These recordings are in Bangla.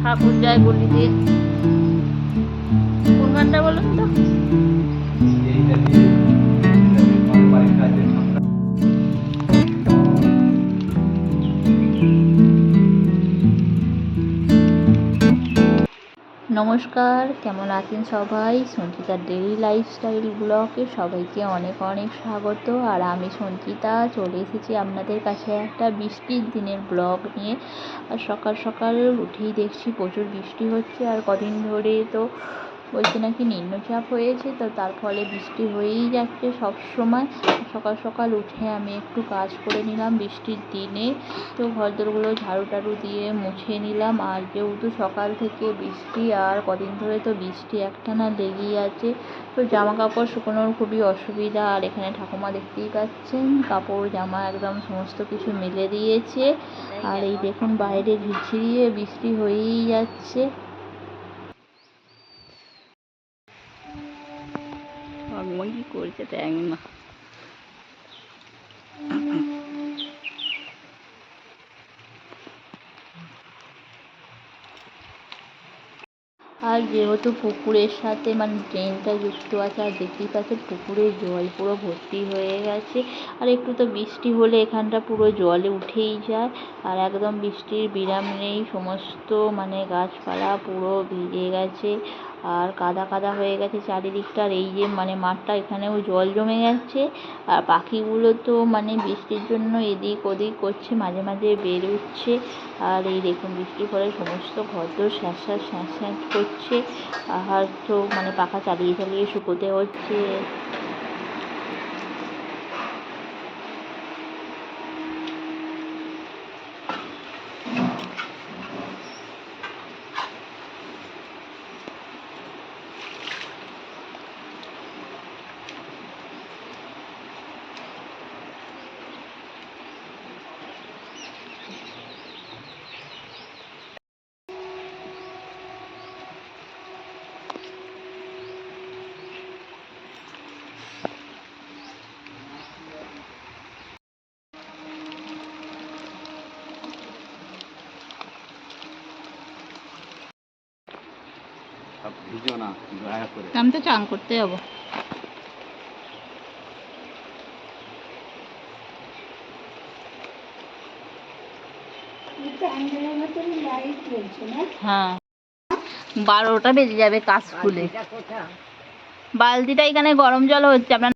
ঠাকুর যায় গলিতে। কোন গানটা বলুন তো? নমস্কার, কেমন আছেন সবাই? সঞ্চিতার ডেইলি লাইফস্টাইল ব্লগে সবাইকে অনেক অনেক স্বাগত। আর আমি সঞ্চিতা চলে এসেছি আপনাদের কাছে একটা বৃষ্টির দিনের ব্লগ নিয়ে। আর সকাল সকাল উঠেই দেখছি প্রচুর বৃষ্টি হচ্ছে। আর কদিন ধরে তো বলছে নাকি নিম্নচাপ হয়েছে, তো তার ফলে বৃষ্টি হয়েই যাচ্ছে সব সময়। সকাল সকাল উঠে আমি একটু কাজ করে নিলাম বৃষ্টির দিনে। তো ঘরদোরগুলো ঝাড়ু টাড়ু দিয়ে মুছে নিলাম। আর যেহেতু সকাল থেকে বৃষ্টি আর কদিন ধরে তো বৃষ্টি একটানা লেগেই আছে, তো জামা কাপড় শুকোনোর খুবই অসুবিধা। আর এখানে ঠাকুমা দেখতেই পাচ্ছেন কাপড় জামা একদম সমস্ত কিছু মেলে দিয়েছে। আর এই দেখুন বাইরে ঝিরঝিরিয়ে বৃষ্টি হয়েই যাচ্ছে। ভগবান কি করছে দেখ না। আর যেহেতু পুকুরের সাথে মানে ড্রেনটা যুক্ত আছে, আর দেখতেই পাচ্ছেন পুকুরের জল পুরো ভর্তি হয়ে গেছে। আর একটু তো বৃষ্টি হলে এখানটা পুরো জলে উঠেই যায়। আর একদম বৃষ্টির বিরাম নেই, সমস্ত মানে গাছপালা পুরো ভিজে গেছে আর কাদা কাদা হয়ে গেছে চারিদিকটা। আর এই যে মানে মাঠটা, এখানেও জল জমে গেছে। আর পাখিগুলো তো মানে বৃষ্টির জন্য এদিক ওদিক করছে, মাঝে মাঝে বেরোচ্ছে। আর এই দেখুন বৃষ্টির ফলে সমস্ত ঘরদোর স্যাঁত স্যাঁত স্যাঁত স্যাঁত করছে। আর তো মানে পাখা চালিয়ে চালিয়ে শুকোতে হচ্ছে। আমি তো চান করতে যাবো। হ্যাঁ, 12টা বেজে যাবে কাজ খুলে। বালতিটা এখানে গরম জল হচ্ছে আপনার।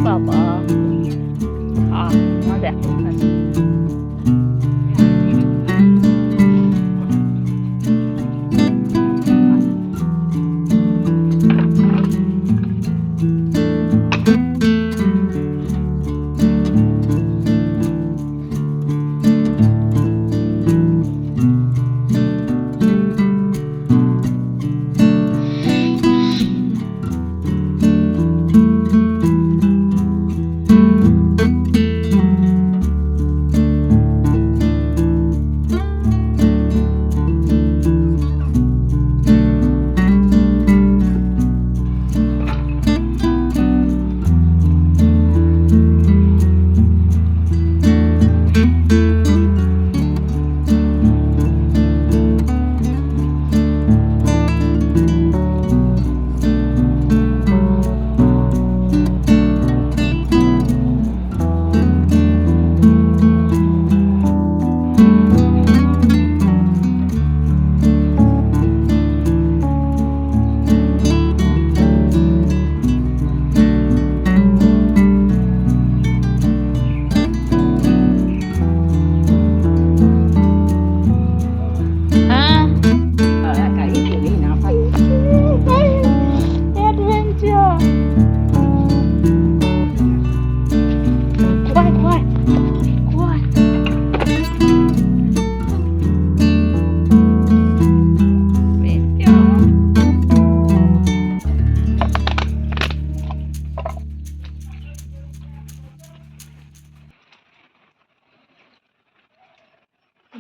বাবা দেখো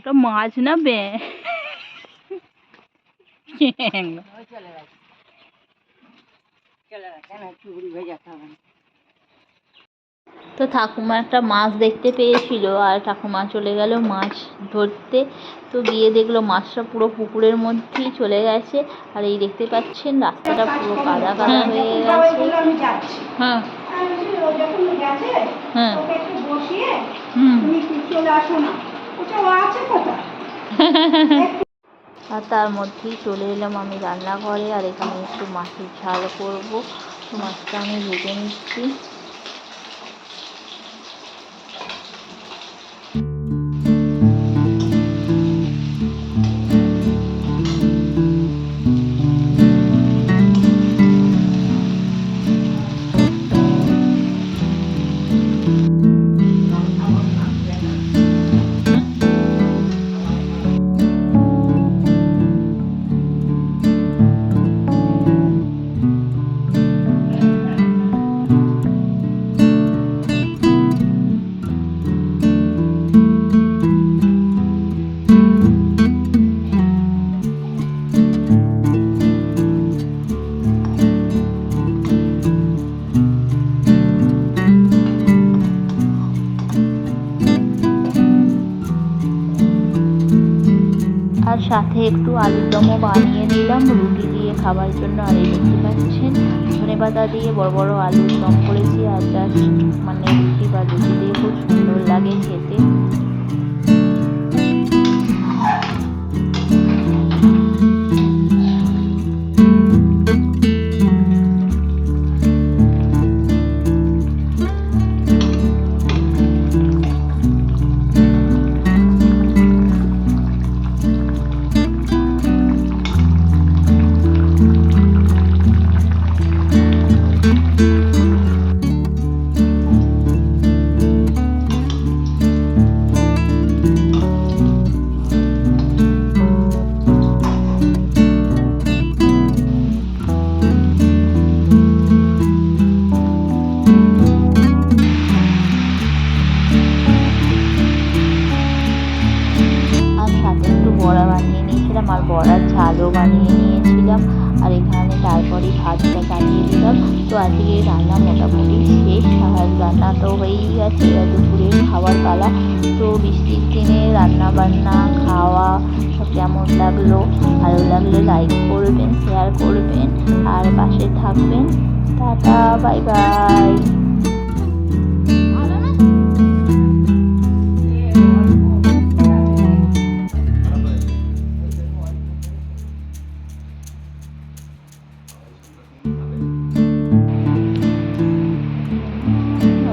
ওটা মাছ না ব্যাঙ। তো ঠাকুমা একটা মাছ দেখতে পেয়েছিল আর ঠাকুমা চলে গেল মাছ ধরতে। তো গিয়ে দেখলো মাছটা পুরো পুকুরের মধ্যেই চলে গেছে। আর এই দেখতে পাচ্ছেন রাস্তাটা পুরো কাদা কাদা হয়ে গেছে। হ্যাঁ হ্যাঁ আর তার মধ্যেই চলে এলাম আমি রান্নাঘরে। আর এখানে একটু মাছের ঝাল করবো। তো মাছটা আমি ভেজে নিচ্ছি। আর সাথে একটু আলুর দমও বানিয়ে নিলাম রুটি দিয়ে খাবার জন্য। আর এই দেখতে পাচ্ছেন ধনেপাতা দিয়ে বড় বড় আলুর দম করেছি। আর জাস্ট মানে রুটি বা লুচি দিয়ে খুব সুন্দর লাগে খেতে। বড়া বানিয়ে নিয়েছিলাম আর বড়ার ঝালও বানিয়ে নিয়েছিলাম। আর এখানে তারপরে ভাতটা চাপিয়ে দিলাম। তো আজকে রান্না মোটামুটি শেষ। আর রান্না তো হয়েই গেছে। দুপুরের খাবার পালা। তো বৃষ্টির দিনে রান্না বান্না খাওয়া সব কেমন লাগলো? ভালো লাগলে লাইক করবেন, শেয়ার করবেন আর পাশে থাকবেন। Tata, bye bye.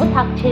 ও থাকছে।